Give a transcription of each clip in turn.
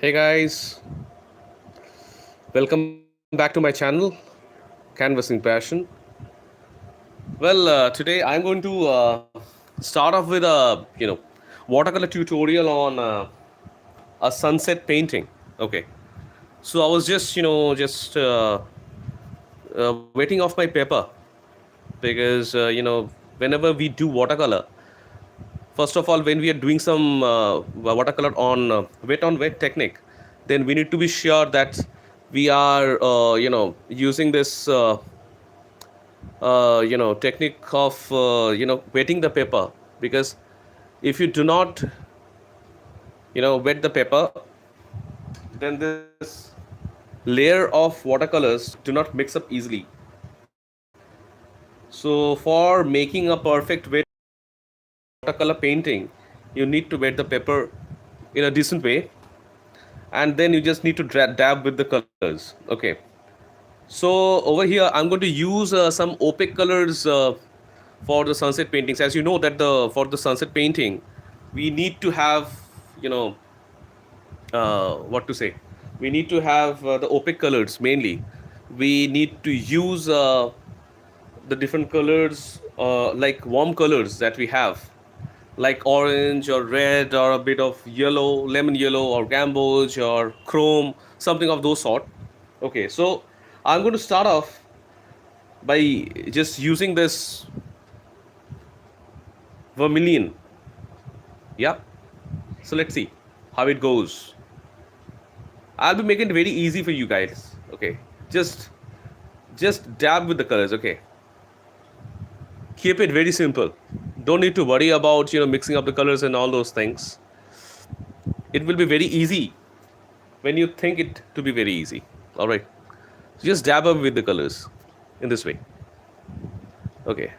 Hey guys, welcome back to my channel, Canvassing Passion. Today I'm going to start off with a watercolor tutorial on a sunset painting. Okay, so I was just wetting off my paper because whenever we do watercolor, first of all when we are doing some watercolor on wet on wet technique, then we need to be sure that we are using this technique of wetting the paper, because if you do not wet the paper, then this layer of watercolors do not mix up easily. So for making a perfect wet watercolor painting, you need to wet the paper in a decent way, and then you just need to dab with the colors. Okay, so over here I'm going to use some opaque colors for the sunset paintings. As you know that the for the sunset painting we need to have you know what to say, we need to have the opaque colors mainly. We need to use the different colors, like warm colors that we have, like orange or red or a bit of yellow, lemon yellow or gamboge or chrome, something of those sort. Okay, so I'm going to start off by just using this vermilion. Yeah, so let's see how it goes. I'll be making it very easy for you guys. Okay, just just dab with the colors. Okay, keep it very simple. Don't need to worry about mixing up the colors and all those things. It will be very easy when you think it to be very easy. All right, so just dab up with the colors in this way. Okay,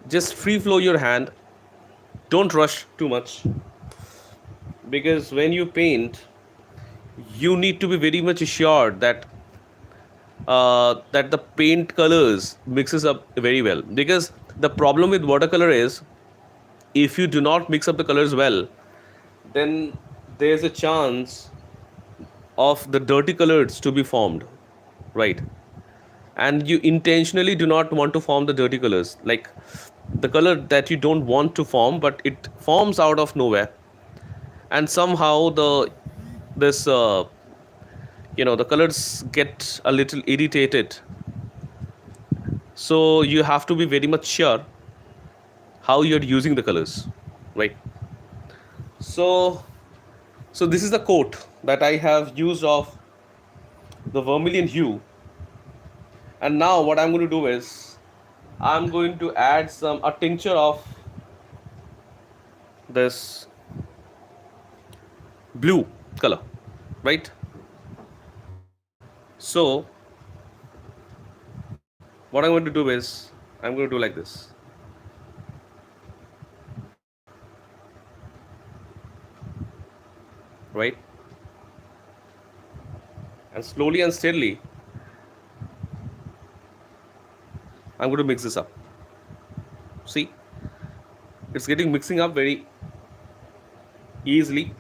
just free flow your hand. Don't rush too much, because when you paint, you need to be very much assured that the paint colors mixes up very well. Because the problem with watercolor is, if you do not mix up the colors well, then there's a chance of the dirty colors to be formed, right? And you intentionally do not want to form the dirty colors, like the color that you don't want to form, but it forms out of nowhere, and somehow this the colors get a little irritated. So you have to be very much sure how you're using the colors, right? So so this is the coat that I have used of the vermilion hue. And now what I'm going to do is I'm going to add some a tincture of this blue color, right? So what I'm going to do is I'm going to do like this, right? And slowly and steadily I'm going to mix this up. See, it's getting mixing up very easily.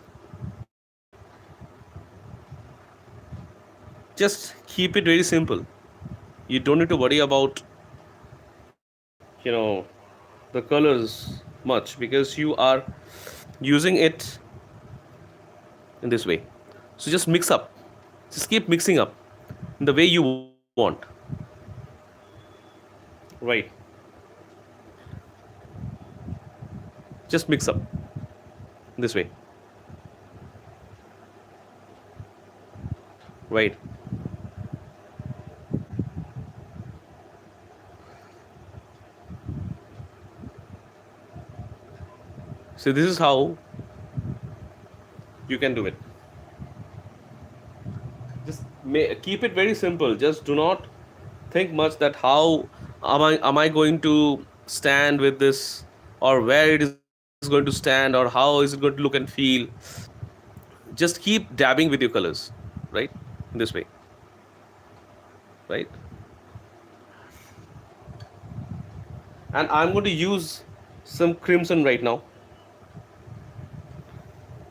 Just keep it very simple. You don't need to worry about you know the colors much, because you are using it in this way. So just mix up, just keep mixing up in the way you want, right? Just mix up this way, right? So this is how you can do it. Just keep it very simple. Just do not think much that how am I going to stand with this, or where it is going to stand, or how is it going to look and feel. Just keep dabbing with your colors, right? In this way, right? And I'm going to use some crimson right now.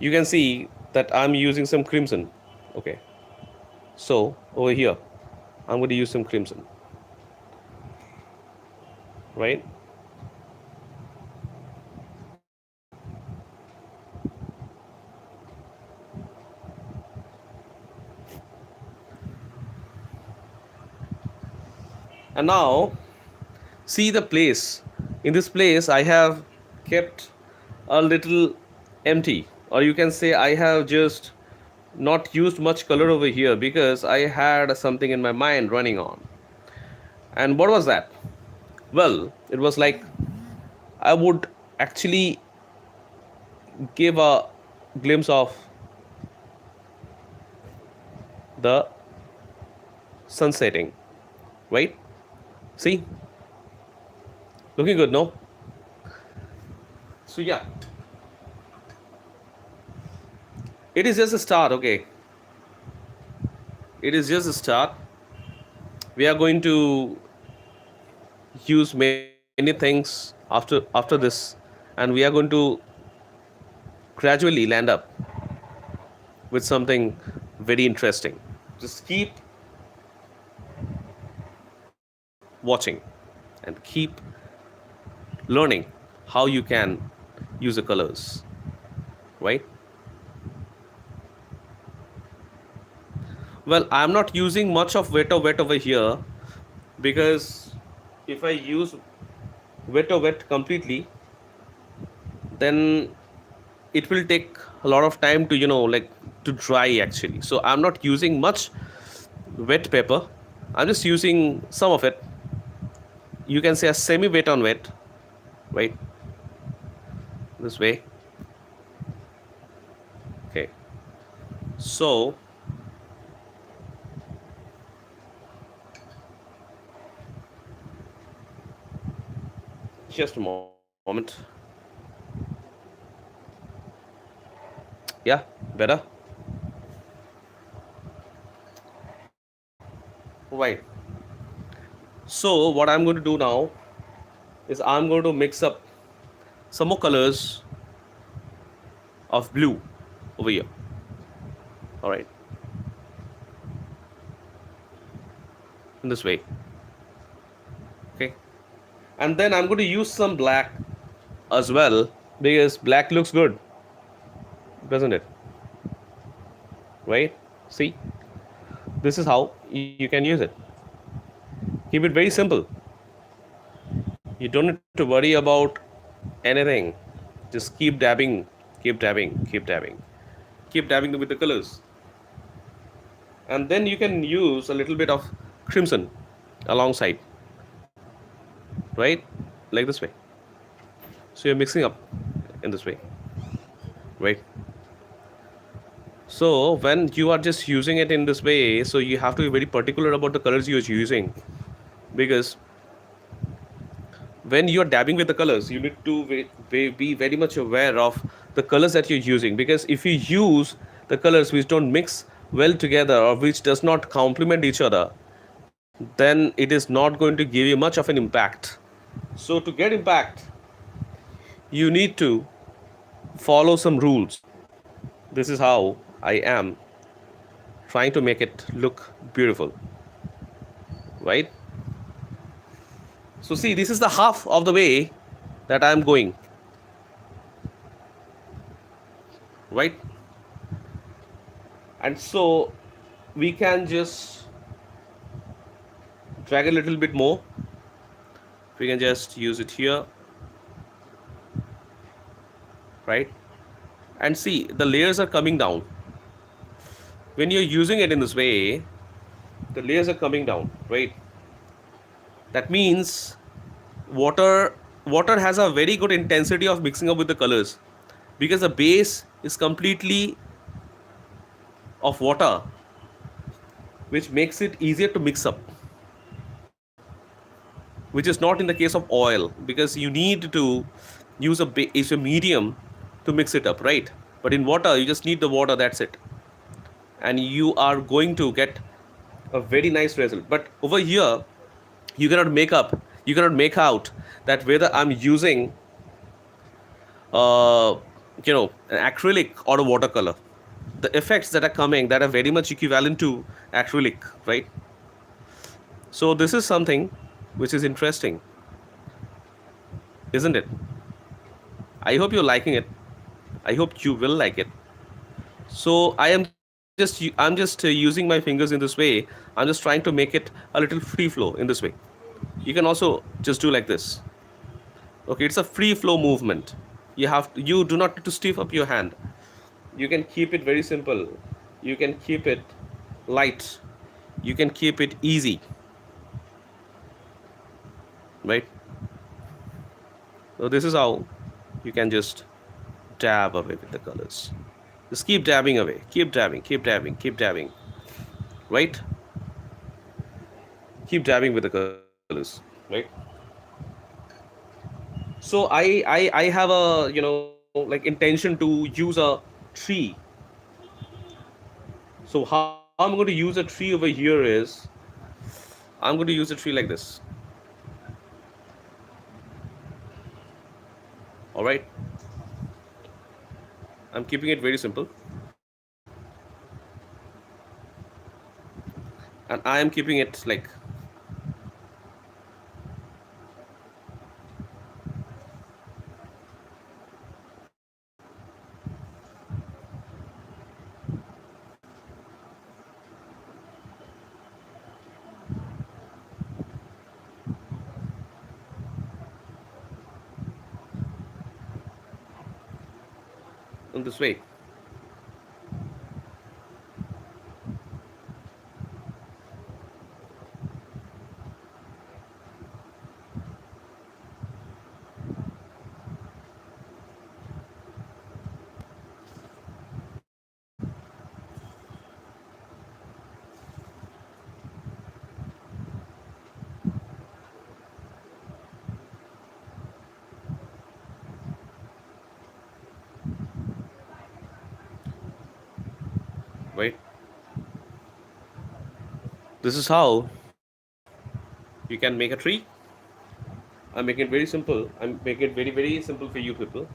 You can see that I'm using some crimson. Okay, so over here I'm going to use some crimson, right? And now see the place. In this place I have kept a little empty, or you can say I have just not used much color over here because I had something in my mind running on. And what was that? Well, it was like I would actually give a glimpse of the sun setting, right? See, looking good, no? So yeah, it is just a start. Okay, it is just a start. We are going to use many things after this, and we are going to gradually land up with something very interesting. Just keep watching and keep learning how you can use the colors, right? Well, I'm not using much of wet over here because if I use wet completely, then it will take a lot of time to, like, to dry actually. So I'm not using much wet paper. I'm just using some of it. You can say a semi wet on wet, right? This way. Okay. So just a moment. Yeah, better. Right. So what I'm going to do now is I'm going to mix up some more colors of blue over here. All right, in this way. Okay, and then I'm going to use some black as well because black looks good, doesn't it? Right? See, this is how you can use it. Keep it very simple. You don't need to worry about anything. Just keep dabbing, keep dabbing, keep dabbing, keep dabbing with the colors. And then you can use a little bit of crimson alongside, right? Like this way. So you're mixing up in this way, right? So when you are just using it in this way, so you have to be very particular about the colors you're using, because when you're dabbing with the colors, you need to be very much aware of the colors that you're using, because if you use the colors which don't mix well together or which does not complement each other, then it is not going to give you much of an impact. So to get impact, you need to follow some rules. This is how I am trying to make it look beautiful, right? So see, this is the half of the way that I'm going, right? And so we can just drag a little bit more. We can just use it here, right? And see, the layers are coming down. When you're using it in this way, the layers are coming down, right? That means water water has a very good intensity of mixing up with the colors, because the base is completely of water, which makes it easier to mix up, which is not in the case of oil, because you need to use a medium to mix it up, right? But in water you just need the water, that's it, and you are going to get a very nice result. But over here you cannot make out that whether I'm using uh, an acrylic or a watercolor. the effects that are coming that are very much equivalent to acrylic, right? So this is something which is interesting, isn't it? I hope you're liking it. I hope you will like it. So I'm just using my fingers in this way. I'm just trying to make it a little free flow in this way. You can also just do like this. Okay, it's a free flow movement. You do not need to stiff up your hand. You can keep it very simple. You can keep it light. You can keep it easy, right? So this is how you can just dab away with the colors. Just keep dabbing away. Keep dabbing, keep dabbing, keep dabbing. Right? Keep dabbing with the colors. Right? So I have a like intention to use a tree. So how I'm going to use a tree over here is I'm going to use a tree like this. All right. I'm keeping it very simple, and I am keeping it like in this way. Right. This is how you can make a tree. I'm making it very simple. I'm making it very, very simple for you people,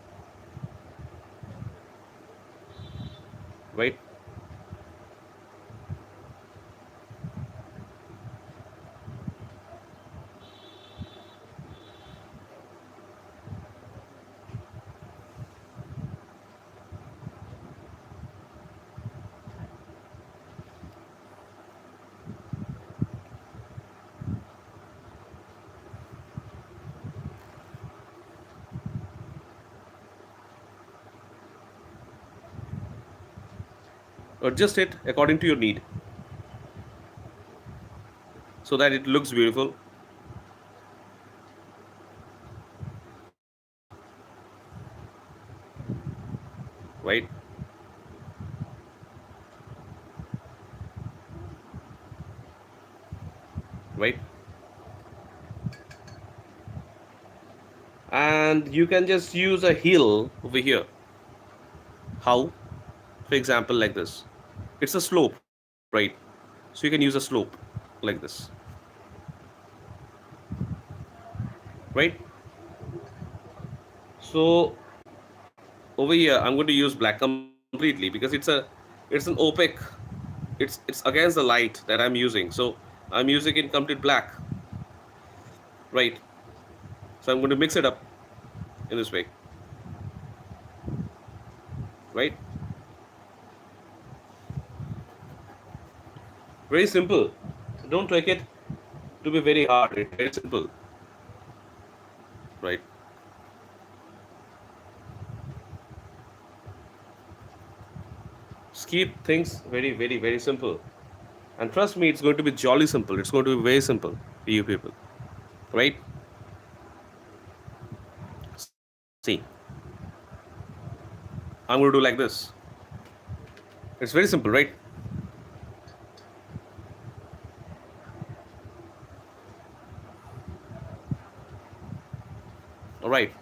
right? Adjust it according to your need so that it looks beautiful, right? Right? And you can just use a hill over here. How? For example, like this. It's a slope, right? So you can use a slope like this, right? So over here, I'm going to use black completely because it's an opaque. It's against the light that I'm using. So I'm using in complete black, right? So I'm going to mix it up in this way, right? Very simple. Don't take it to be very hard. It's very simple, right? Just keep things very, very, very simple. And trust me, it's going to be jolly simple. It's going to be very simple for you people, right? See, I'm going to do like this. It's very simple, right? All right.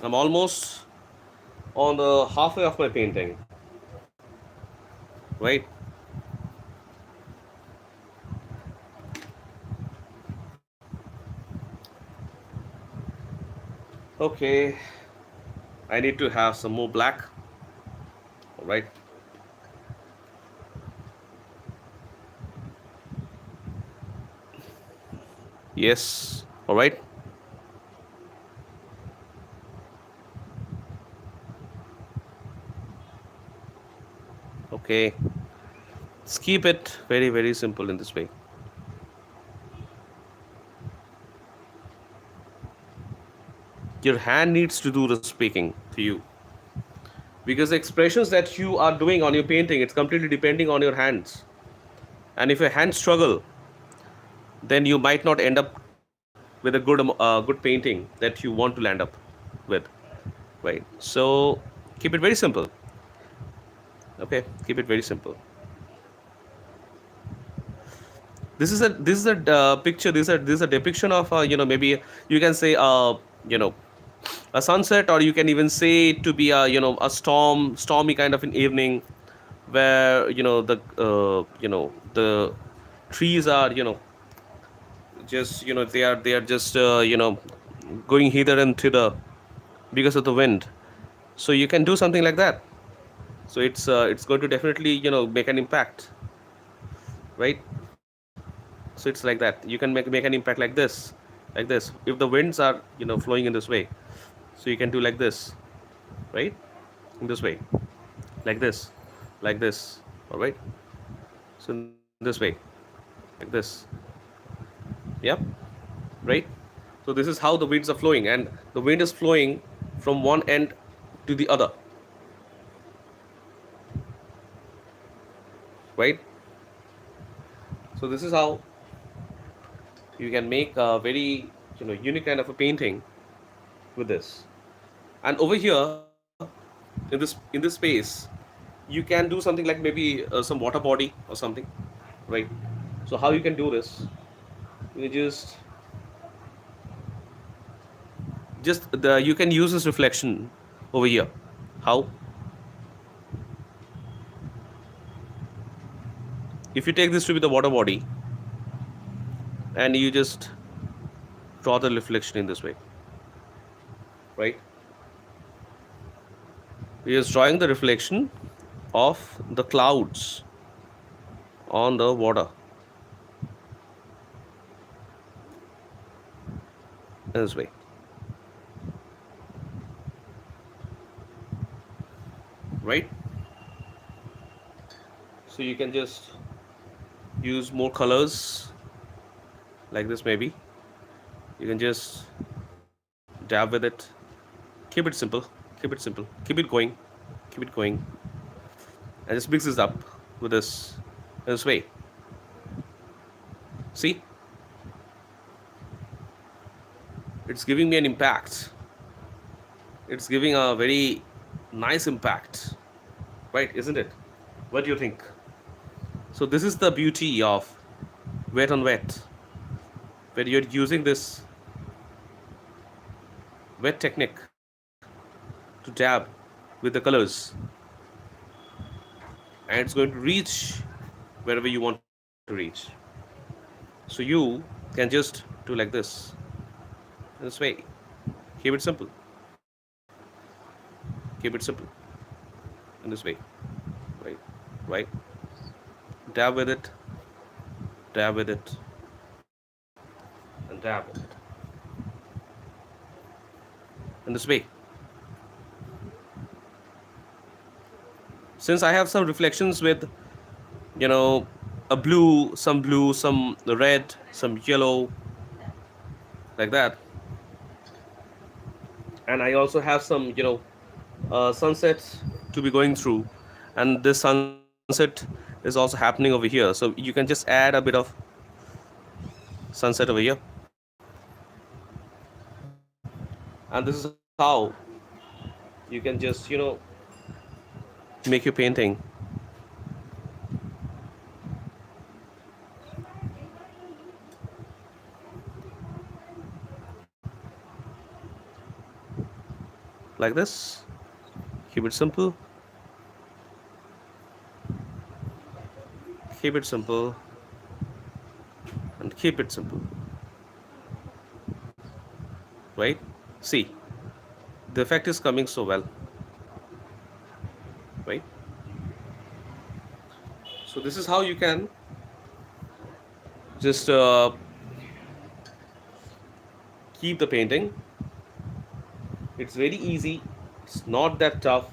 I'm almost on the halfway of my painting, right? Okay, I need to have some more black. All right. Yes. All right. Okay. Let's keep it very, very simple in this way. Your hand needs to do the speaking to you, because the expressions that you are doing on your painting, it's completely depending on your hands. And if your hands struggle, then you might not end up with a good painting that you want to land up with, right? So keep it very simple. Okay, keep it very simple. This is a picture. This is a depiction of maybe you can say you know a sunset, or you can even say it to be a a stormy kind of an evening, where the trees are just they are just going hither and thither because of the wind. So you can do something like that. So it's going to definitely make an impact, right? So it's like that. You can make an impact like this. If the winds are flowing in this way, so you can do like this, right? In this way, like this, like this. All right. So in this way, like this. Yep. Right. So this is how the winds are flowing, and the wind is flowing from one end to the other, right? So this is how you can make a very unique kind of a painting with this. And over here in this space, you can do something like maybe some water body or something, right? So how you can do this? You just the you can use this reflection over here. How? If you take this to be the water body, and you just draw the reflection in this way, right? You're just drawing the reflection of the clouds on the water in this way, right? So you can just use more colors like this maybe. You can just dab with it. Keep it simple. Keep it simple. Keep it going. Keep it going. And just mix this up with this way. See, it's giving me an impact. It's giving a very nice impact, right? Isn't it? What do you think? So this is the beauty of wet on wet, where you're using this wet technique to dab with the colors, and it's going to reach wherever you want to reach. So you can just do like this way. Keep it simple. Keep it simple in this way, right? Right. Dab with it. Dab with it. And dab with it in this way. Since I have some reflections with you know blue, some red, some yellow, like that, and I also have some sunsets to be going through, and this sunset is also happening over here. So you can just add a bit of sunset over here, and this is how you can just make your painting like this. Keep it simple. Keep it simple, and keep it simple, right? See, the effect is coming so well, right? So this is how you can just keep the painting. It's very easy. It's not that tough.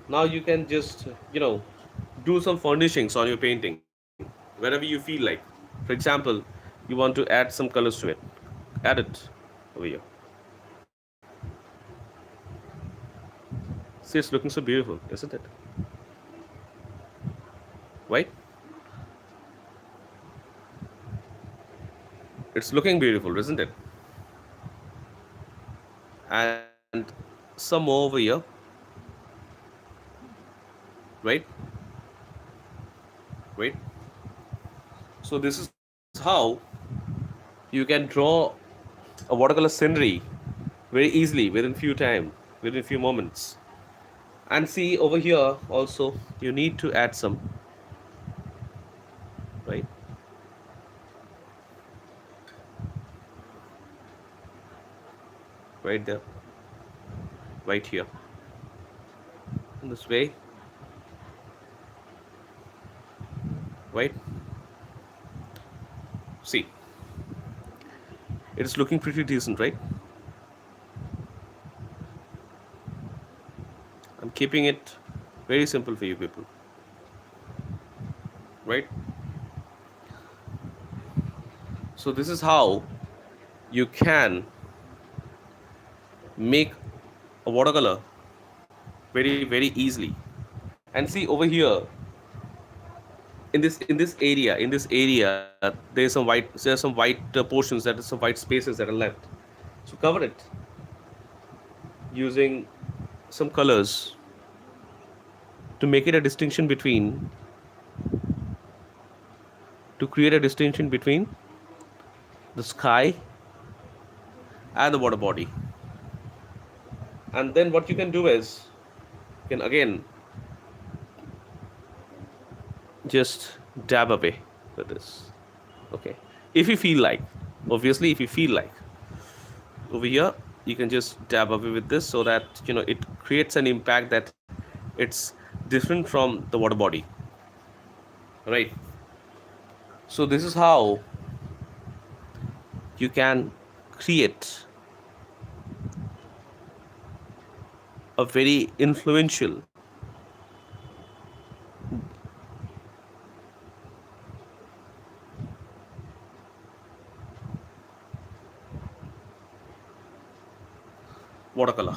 Now you can just do some furnishings on your painting wherever you feel like. For example, you want to add some colors to it. Add it over here. See, it's looking so beautiful, isn't it? Right? It's looking beautiful, isn't it? And some more over here, right? Right? So this is how you can draw a watercolor scenery very easily within few moments. And see over here also, you need to add some, right? Right there, right here, in this way, right? See, it is looking pretty decent, right? I'm keeping it very simple for you people, right? So this is how you can make a watercolor very easily. And see over here, in this area there's some white portions, that is some white spaces that are left. So cover it using some colors to make it a distinction between to create a distinction between the sky and the water body. And then what you can do is, you can again just dab away with this. Okay, if you feel like, obviously if you feel like, over here you can just dab away with this, so that it creates an impact that it's different from the water body, right? So this is how you can create a very influential watercolor,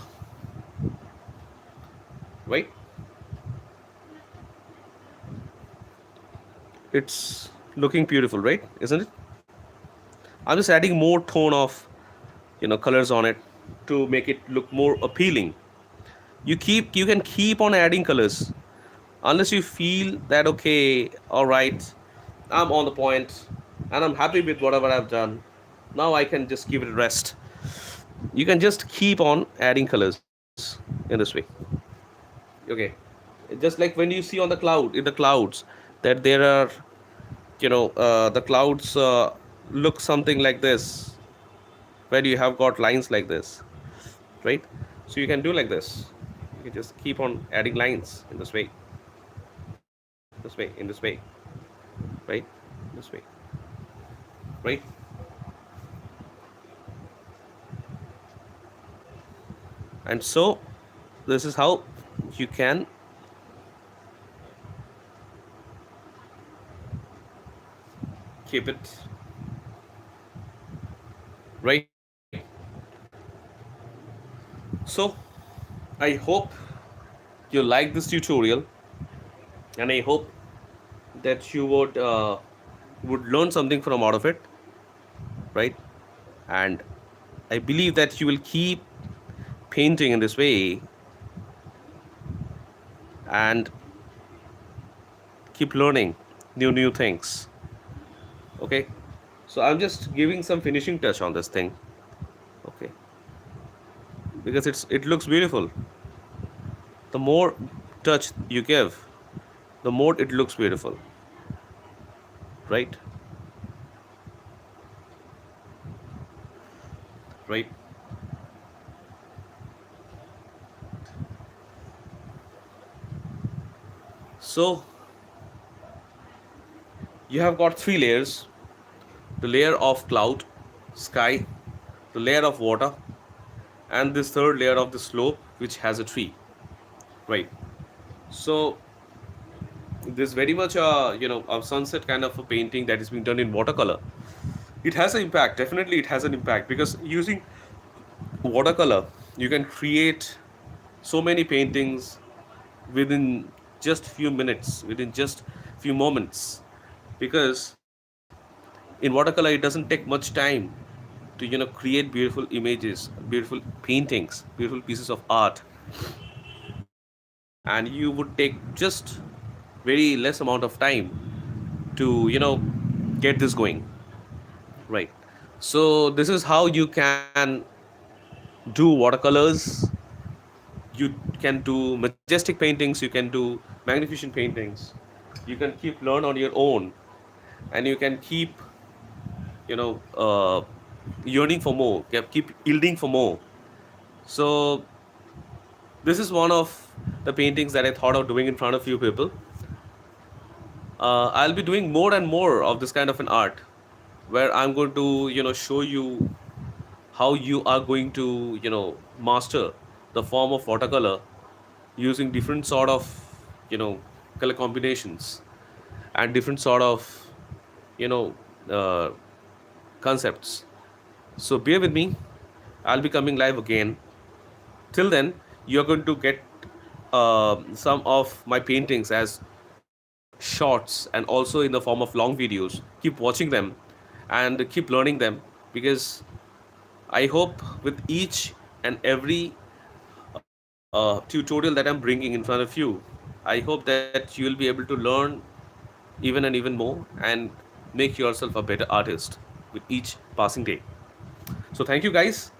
right? It's looking beautiful, right? Isn't it? I'm just adding more tone of colors on it to make it look more appealing. You can keep on adding colors unless you feel that, okay, all right, I'm on the point and I'm happy with whatever I've done. Now I can just give it a rest. You can just keep on adding colors in this way. Okay, just like when you see on the cloud, in the clouds, that there are, the clouds look something like this, where you have got lines like this, right? So you can do like this. You can just keep on adding lines in this way, in this way, right? This way, right? And so this is how you can keep it, right? So I hope you like this tutorial, and I hope that you would learn something from out of it, right? And I believe that you will keep painting in this way and keep learning new things. Okay, so I'm just giving some finishing touch on this thing. Okay, because it looks beautiful. The more touch you give, the more it looks beautiful, right? Right. So you have got three layers: the layer of cloud, sky, the layer of water, and this third layer of the slope, which has a tree. Right. So there's very much a sunset kind of a painting that is being done in watercolor. It has an impact. Definitely, it has an impact because using watercolor, you can create so many paintings within just few minutes, within just few moments, because in watercolor it doesn't take much time to create beautiful images, beautiful paintings, beautiful pieces of art, and you would take just very less amount of time to get this going. Right. So this is how you can do watercolors. You can do majestic paintings, you can do magnificent paintings, you can keep learn on your own, and you can keep you know uh, yearning for more, keep yielding for more. So this is one of the paintings that I thought of doing in front of few people. I'll be doing more and more of this kind of an art, where I'm going to show you how you are going to master the form of watercolor using different sort of you know color combinations and different sort of you know uh, concepts. So bear with me. I'll be coming live again. Till then, you're going to get some of my paintings as shorts and also in the form of long videos. Keep watching them and keep learning them, because I hope with each and every tutorial that I'm bringing in front of you, I hope that you'll be able to learn even and even more and make yourself a better artist with each passing day. So, thank you guys.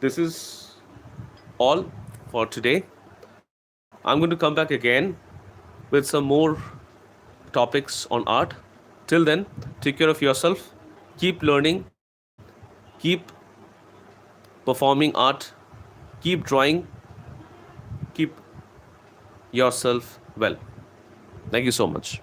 This is all for today. I'm going to come back again with some more topics on art. Till then, take care of yourself, keep learning, keep performing art, keep drawing, keep yourself well. Thank you so much.